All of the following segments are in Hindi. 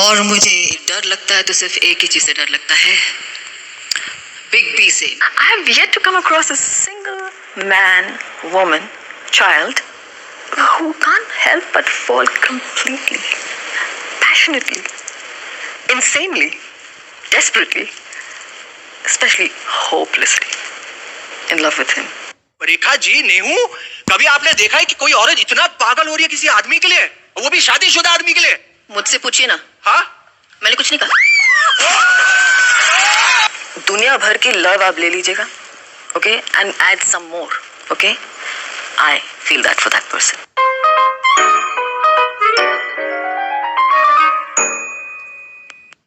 और मुझे डर लगता है तो सिर्फ एक ही चीज से डर लगता है, बिग बी से। I have yet to come across a single man, woman, child who can't help but fall completely, passionately, insanely, desperately, especially hopelessly in love with him. Rekha ji, Nehu, कभी आपने देखा है कि कोई औरत इतना पागल हो रही है किसी आदमी के लिए, वो भी शादीशुदा आदमी के लिए? मुझसे पूछिए ना। हाँ, मैंने कुछ नहीं कहा। दुनिया भर की लव आप ले लीजिएगा, okay, and add some more, okay, I feel that for that person.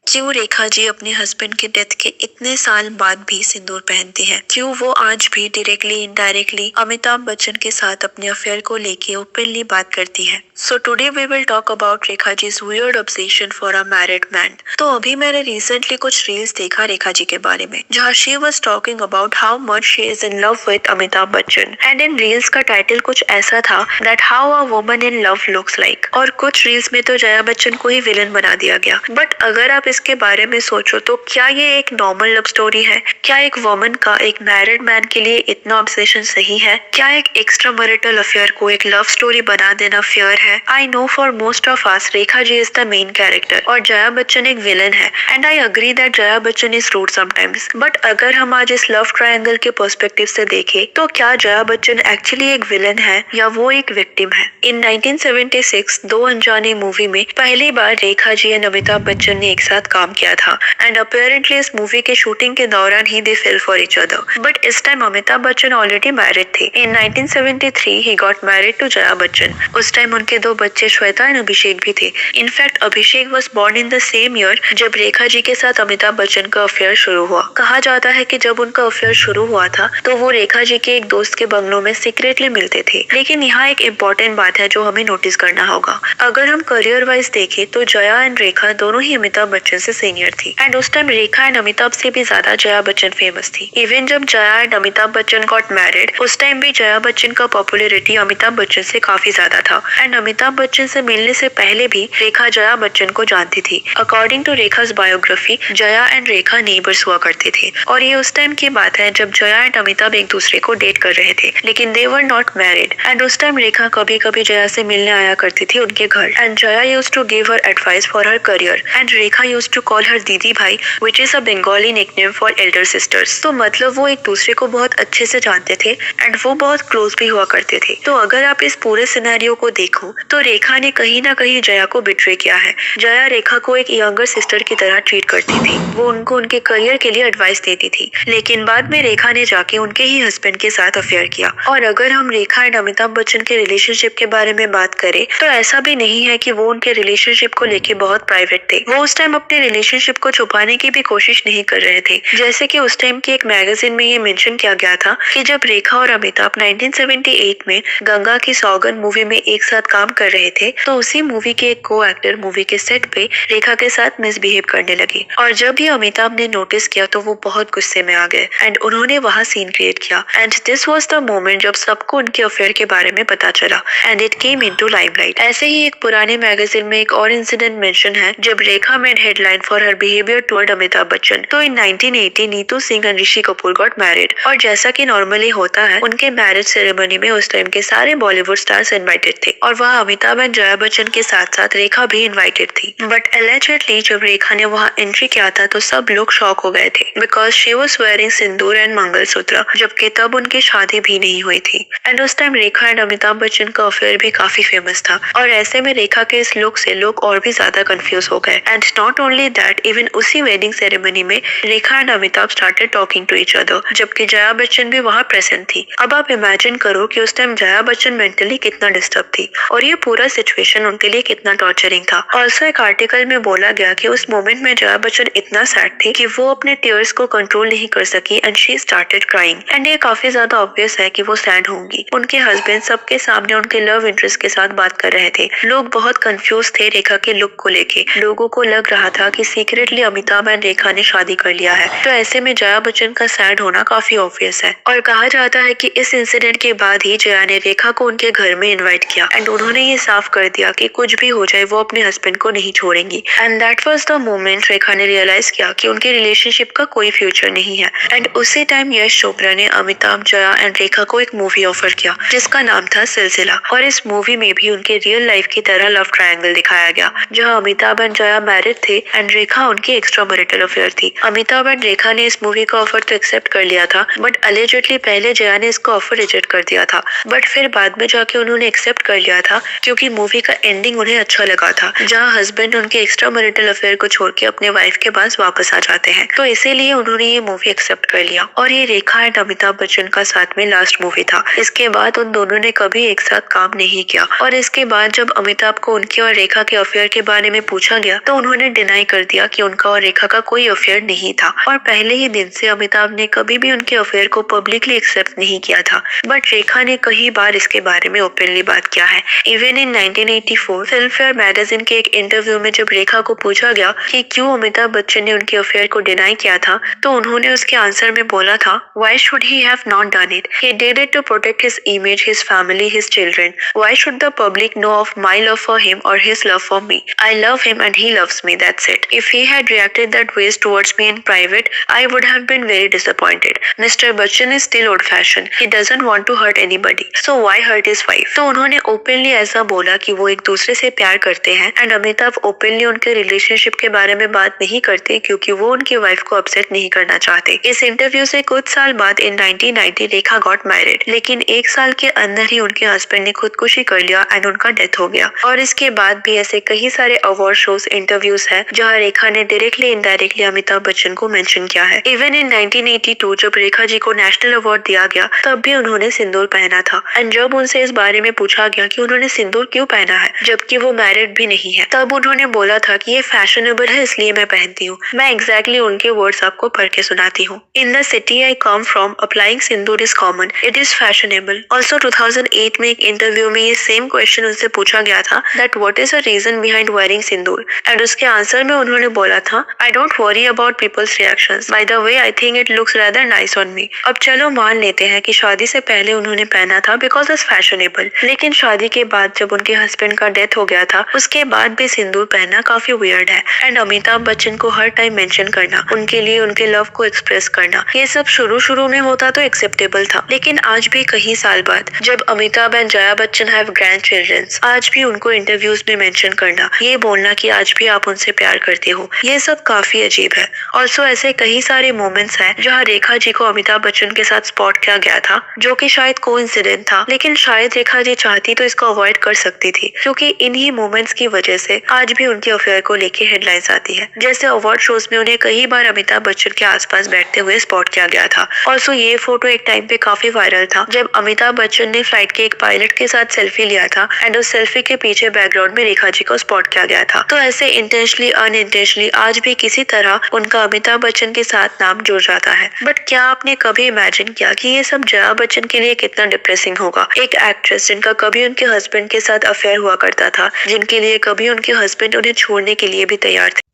क्यों रेखा जी अपने हस्बैंड के डेथ के इतने साल बाद भी सिंदूर पहनती है? क्यों वो आज भी डायरेक्टली इनडायरेक्टली अमिताभ बच्चन के साथ अपने अफेयर को लेके ओपनली बात करती है? So today we will talk about Rekha ji's weird obsession for a married man। तो अभी मैंने रिसेंटली कुछ रील्स देखा रेखा जी के बारे में, जहाँ she was talking about how much she is in love with Amitabh Bachchan, and in reels का टाइटल कुछ ऐसा था that how a woman in love looks like। और कुछ रील्स में तो जया बच्चन को ही विलन बना दिया गया। बट अगर आप इसके बारे में सोचो तो क्या ये एक नॉर्मल लव स्टोरी है? क्या एक वुमन का एक मैरिड मैन के लिए इतना ऑब्सेशन सही है? क्या एक एक्स्ट्रा मैरिटल अफेयर को एक लव स्टोरी बना देना फेयर है? I know for most of us Rekha ji is the main character और जया बच्चन एक विलन है, and I agree that Jaya Bachchan is rude sometimes. But अगर हम आज इस लव ट्रायंगल के पर्सपेक्टिव से देखें तो क्या जया बच्चन एक्चुअली एक विलन है या वो एक विक्टिम है? इन 1976 दो अनजाने मूवी में पहली बार रेखा जी एंड अमिताभ बच्चन ने एक साथ काम किया था, एंड अपेरेंटली इस मूवी के शूटिंग के दौरान ही they fell for each other. But इस time Amitabh Bachchan already married थे। In 1973 he got married to Jaya Bachchan. उस टाइम उनके दो बच्चे श्वेता एंड अभिषेक भी थे। In fact Abhishek was born in the same year जब रेखा जी के साथ अमिताभ बच्चन का अफेयर शुरू हुआ। कहा जाता है कि जब उनका अफेयर शुरू हुआ था तो वो रेखा जी के एक दोस्त के बंगलों में सीक्रेटली मिलते थे। लेकिन यहाँ एक इम्पोर्टेंट बात है जो हमें नोटिस करना होगा। अगर हम करियर वाइज देखें तो जया एंड रेखा दोनों ही अमिताभ बच्चन से सीनियर थी, एंड उस टाइम रेखा एंड अमिताभ से भी ज्यादा जया बच्चन फेमस थी। इवन जब Jaya and Amitabh Bachchan got married उस टाइम भी जया बच्चन का पॉपुलैरिटी अमिताभ बच्चन से काफी ज्यादा था, एंड अमिताभ बच्चन से मिलने से पहले भी रेखा जया बच्चन को जानती थी। According to Rekha's biography Jaya and Rekha neighbours हुआ करते थे, और ये उस टाइम की बात है जब जया एंड अमिताभ एक दूसरे को डेट कर रहे थे, लेकिन दे वर नॉट मैरिड। एंड उस टाइम रेखा कभी कभी जया से मिलने आया करती थी उनके घर, and Jaya used to give her advice for her career, and Rekha used to call her didi bhai, which is a Bengali nickname for elder sisters। तो मतलब वो एक दूसरे को बहुत अच्छे से जानते थे एंड वो बहुत क्लोज भी हुआ करते थे। तो अगर आप इस पूरे सिनेरियो को देखो तो रेखा ने कहीं ना कहीं जया को बिट्रे किया है। जया रेखा को एक यंगर सिस्टर की तरह ट्रीट करती थी, वो उनको उनके करियर के लिए एडवाइस देती थी, लेकिन बाद में रेखा ने जाके उनके ही हस्बैंड के साथ अफेयर किया। और अगर हम रेखा एंड अमिताभ बच्चन के रिलेशनशिप के बारे में बात करें तो ऐसा भी नहीं है कि वो उनके रिलेशनशिप को लेके बहुत प्राइवेट थे। वो उस टाइम अपने रिलेशनशिप को छुपाने की भी कोशिश नहीं कर रहे थे। जैसे कि उस टाइम की एक मैगजीन में ये मेंशन किया गया था कि जब रेखा और अमिताभ 1978 में गंगा की सौगंध मूवी में एक साथ काम कर रहे थे तो उसी मूवी के एक को एक्टर मूवी के सेट पे रेखा के साथ मिसबिहेव करने लगे, और जब ये अमिताभ ने नोटिस किया तो वो बहुत गुस्से में आ गए एंड उन्होंने वहाँ सीन क्रिएट किया, and this was the moment जब सबको उनके अफेयर के बारे में पता चला and it came into limelight. ऐसे ही एक पुराने मैगजीन में एक और इंसिडेंट मेंशन है जब Rekha made headline for her behaviour toward Amitabh Bachchan. तो in 1980 Neetu Singh and Rishi Kapoor got married, और जैसा कि नॉर्मली होता है उनके मैरिज सेरेमनी में उस टाइम के सारे बॉलीवुड स्टार्स इनवाइटेड थे, और वहाँ अमिताभ एंड जया बच्चन के साथ साथ रेखा भी इनवाइटेड थी। बट एलिजेडली जब रेखा ने वहाँ एंट्री किया था तो सब लोग शॉक हो गए थे because she was wearing sindoor and mangalsutra, जबकि तब उनकी शादी भी नहीं हुई थी। एंड उस time Rekha and Amitabh Bachchan का अफेयर भी काफी फेमस था, और ऐसे में रेखा के इस लुक से लोग और भी ज्यादा कंफ्यूज हो गए। And not only that, even उसी वेडिंग सेरेमनी में Rekha and Amitabh started talking to each other, जबकि जया बच्चन भी वहाँ प्रेजेंट थी। अब आप इमेजिन करो कि उस टाइम जया बच्चन मेंटली कितना डिस्टर्ब थी और ये पूरा सिचुएशन उनके लिए कितना टॉर्चरिंग था। ऑल्सो एक आर्टिकल में बोला गया कि उस मोमेंट में जया बच्चन इतना सैड थी कि वो अपने टीयर्स को कंट्रोल नहीं कर सकी and she started crying, and ये काफी ज्यादा ऑब्वियस है कि वो सैड होंगी। उनके हस्बैंड सबके सामने उनके लव इंटरेस्ट के साथ बात कर रहे थे। लोग बहुत कंफ्यूज थे रेखा के लुक को लेके। लोगों को लग रहा था था कि सीक्रेटली अमिताभ एंड रेखा ने शादी कर लिया है। तो ऐसे में जया बच्चन का सैड होना काफी ऑब्वियस है और कहा जाता है कि इस इंसिडेंट के बाद ही जया ने रेखा को उनके घर में इनवाइट किया एंड उन्होंने ये साफ कर दिया कि कुछ भी हो जाए वो अपने हस्बैंड को नहीं छोड़ेंगी। And that was the moment Rekha ने रियलाइज किया कि उनके रिलेशनशिप का कोई फ्यूचर नहीं है। एंड उसी टाइम यश चोपड़ा ने अमिताभ, जया एंड रेखा को एक मूवी ऑफर किया जिसका नाम था सिलसिला। और इस मूवी में भी उनके रियल लाइफ की तरह लव ट्रायंगल दिखाया गया जहां अमिताभ एंड जया मैरिड थे एंड रेखा उनकी एक्स्ट्रा मैरिटल अफेयर थी। अमिताभ एंड रेखा ने इस मूवी का ऑफर तो एक्सेप्ट कर लिया था बट अलेजेडली पहले जया ने इसका ऑफर रिजेक्ट कर दिया था बट फिर बाद में जाके उन्होंने एक्सेप्ट कर लिया था क्योंकि मूवी का एंडिंग उन्हें अच्छा लगा था जहाँ हस्बैंड उनके एक्स्ट्रा मैरिटल अफेयर को छोड़ के अपने वाइफ के पास वापस आ जाते हैं। तो इसीलिए उन्होंने ये मूवी एक्सेप्ट कर लिया और ये रेखा एंड अमिताभ बच्चन का साथ में लास्ट मूवी था। इसके बाद उन दोनों ने कभी एक साथ काम नहीं किया और इसके बाद जब अमिताभ को उनके और रेखा के अफेयर के बारे में पूछा गया तो उन्होंने डिनाई कर दिया कि उनका और रेखा का कोई अफेयर नहीं था और पहले ही दिन से अमिताभ ने कभी भी उनके अफेयर को पब्लिकली एक्सेप्ट नहीं किया था। बट रेखा ने कई बार इसके बारे में ओपनली बात किया है। Even in 1984 film fair magazine के एक इंटरव्यू में जब रेखा को पूछा गया कि क्यों अमिताभ बच्चन ने उनके अफेयर को डिनाई किया था तो उन्होंने उसके आंसर में बोला था, Why should he have not done it? He did it to protect his image, his family, his children. Why should the public know of my love for him or his love for me? I love him and he loves me. That's it. If he had reacted that ways towards me in private, I would have been very disappointed. Mr. Bachchan is still old-fashioned. He doesn't want to hurt anybody. So why hurt his wife? तो उन्होंने ओपनली ऐसा बोला कि वो एक दूसरे से प्यार करते हैं एंड अमिताभ ओपनली उनके रिलेशनशिप के बारे में बात नहीं करते क्योंकि वो उनकी वाइफ को अपसेट नहीं करना चाहते। इस इंटरव्यू से कुछ साल बाद इन 1990 रेखा गॉट मैरिड लेकिन एक साल के अंदर ही उनके हस्बैंड ने खुदकुशी कर लिया एंड उनका डेथ हो गया। और इसके बाद भी ऐसे कई सारे अवार्ड शोज, इंटरव्यूज है जहाँ रेखा ने डायरेक्टली इनडायरेक्टली अमिताभ बच्चन को मेंशन किया है। इवन इन 1982 जब रेखा जी को नेशनल अवार्ड दिया गया तब भी उन्होंने सिंदूर पहना था एंड जब उनसे इस बारे में पूछा गया कि उन्होंने सिंदूर क्यों पहना है जबकि वो मैरिड भी नहीं है तब उन्होंने बोला था कि ये फैशनेबल है इसलिए मैं पहनती हूँ। मैं एग्जैक्टली उनके वर्ड्स आपको पढ़ के सुनाती हूँ। In the city I come from applying Sindoor is common, it is fashionable. Also 2008 में एक इंटरव्यू में ये सेम क्वेश्चन उनसे पूछा गया था that what is the reason behind wearing sindoor and उसके आंसर में उन्होंने बोला था, I don't worry about people's reactions, by the way I think it looks rather nice on me. अब चलो मान लेते हैं कि शादी से पहले उन्होंने पहना था बिकॉज इट्स फैशनेबल लेकिन शादी के बाद जब उनके हस्बैंड का डेथ हो गया था उसके बाद भी सिंदूर पहनना काफी वियर्ड है एंड अमिताभ बच्चन को हर टाइम मेंशन करना, उनके लिए उनके लव को एक्सप्रेस करना, ये सब शुरू में होता तो एक्सेप्टेबल था लेकिन आज भी कई साल बाद जब Amitabh and Jaya Bachchan have grand childrens आज भी उनको इंटरव्यूज में मेंशन करना, ये बोलना कि आज भी आप उनसे प्यार करते हो, ये सब काफी अजीब है। ऑल्सो ऐसे कई सारे मोमेंट्स हैं जहाँ रेखा जी को अमिताभ बच्चन के साथ स्पॉट किया गया था जो कि शायद कोइंसिडेंट था लेकिन शायद रेखा जी चाहती तो इसको अवॉइड कर सकती थी क्योंकि इन्हीं मोमेंट्स की वजह से आज भी उनके अफेयर को लेके हेडलाइंस आती है। जैसे अवार्ड शोज में उन्हें कई बार अमिताभ बच्चन के आसपास बैठते हुए स्पॉट किया गया था। ऑल्सो ये फोटो एक टाइम पे काफी वायरल था जब अमिताभ बच्चन ने फ्लाइट के एक पायलट के साथ सेल्फी लिया था एंड उस सेल्फी के पीछे बैकग्राउंड में रेखा जी को स्पॉट किया गया था। तो ऐसे इंटेंशनली अनइंटेंशनली आज भी किसी तरह उनका अमिताभ बच्चन के साथ नाम जुड़ जाता है। बट क्या आपने कभी इमेजिन किया कि ये सब जया बच्चन के लिए कितना डिप्रेसिंग होगा? एक एक्ट्रेस जिनका कभी उनके हस्बैंड के साथ अफेयर हुआ करता था, जिनके लिए कभी उनके हस्बैंड उन्हें छोड़ने के लिए भी तैयार थे।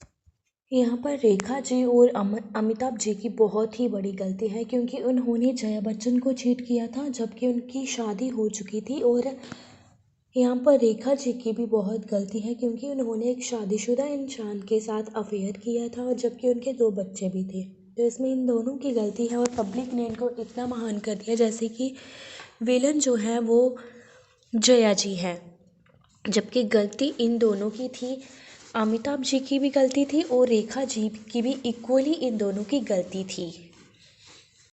यहाँ पर रेखा जी और अमिताभ जी की बहुत ही बड़ी गलती है क्योंकि उन्होंने जया बच्चन को चीट किया था जबकि उनकी शादी हो चुकी थी। और यहाँ पर रेखा जी की भी बहुत गलती है क्योंकि उन्होंने एक शादीशुदा इंसान के साथ अफेयर किया था और जबकि उनके 2 बच्चे भी थे। तो इसमें इन दोनों की गलती है और पब्लिक ने इनको इतना महान कर दिया जैसे कि विलन जो है वो जया जी है, जबकि गलती इन दोनों की थी। अमिताभ जी की भी गलती थी और रेखा जी की भी इक्वली इन दोनों की गलती थी।